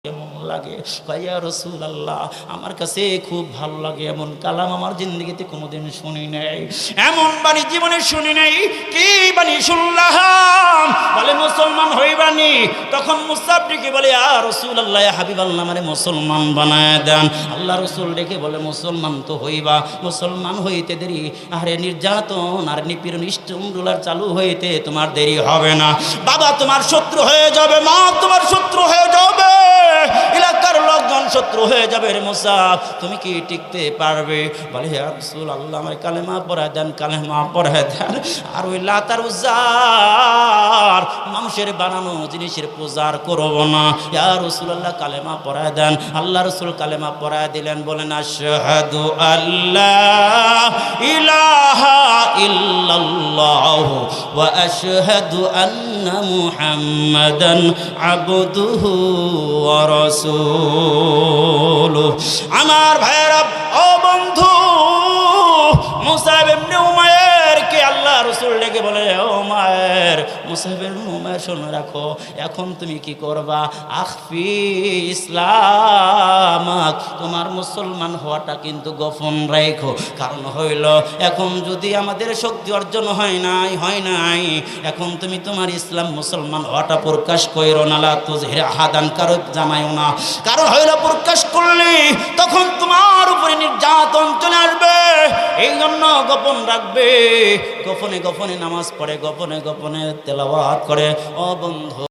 কেমন লাগে? ইয়া রাসূলুল্লাহ, আমার কাছে খুব ভালো লাগে। এমন কালাম আমার জিন্দেগিতে কোনোদিন শুনি নাই, এমন বাণী জীবনে শুনি নাই। কি বাণী শুনলাম? বলে মুসলমান হইবানি। তখন মুসাব ডেকে বলে ইয়া রাসূলুল্লাহ, ইয়া হাবিবাল্লাহ, আমারে মুসলমান বানায় দেন। আল্লাহ রাসূল ডেকে বলে মুসলমান তো হইবা, মুসলমান হইতে দেরি, আরে নির্যাতন আর নিপীড়ন ইস্টুমরুলার চালু হইতে তোমার দেরি হবে না। বাবা তোমার শত্রু হয়ে যাবে, মা তোমার শত্রু হয়ে যাবে, এলাকার লোকজন শত্রু হয়ে যাবে। রে মুসাব, তুমি কি টিকতে পারবে? বলে ইয়া রাসূলুল্লাহ, আমার কালেমা পড়ায় দেন, কালেমা পড়ায় দেন। আর ওই লাত আর উজ্জার মানুষের বানানো জিনিসের পূজার করব না। ইয়া রাসূলুল্লাহ, কালেমা পড়ায় দেন। আল্লাহ রাসূল কালেমা পড়ায় দিলেন। বলেন আশহাদু আল্লাহ ইলাহা ইল্লাল্লাহ ওয়া আশহাদু আন্না মুহাম্মাদান আবদুহু ওয়া রাসূলুহু। আমার ভাইরা, ও বন্ধু, মুসাইব ইবনে উমাইর কে আল্লাহ রাসূল ডেকে বলে, ও উমাইর, মুসাইব ইবনে উমাইর শুনে রাখো, এখন তুমি কি করবা? আখফি ইসলামাক, তোমার মুসলমান হওয়াটা কিন্তু গোপন রাখো। কারণ হইল, এখন যদি আমাদের শক্তি অর্জন হয় নাই, এখন তুমি তোমার ইসলাম মুসলমান হওয়াটা প্রকাশ কইরো না। লা তুযহির আহাদান, কারো জানাইও না। কারণ হইল, প্রকাশ করলে তখন তোমার উপরে নির্যাতন চলে আসবে। এই জন্য গোপন রাখবে। গোপনে গোপনে নামাজ পড়ে, গোপনে গোপনে তেলাওয়াত করে। ও বন্ধু,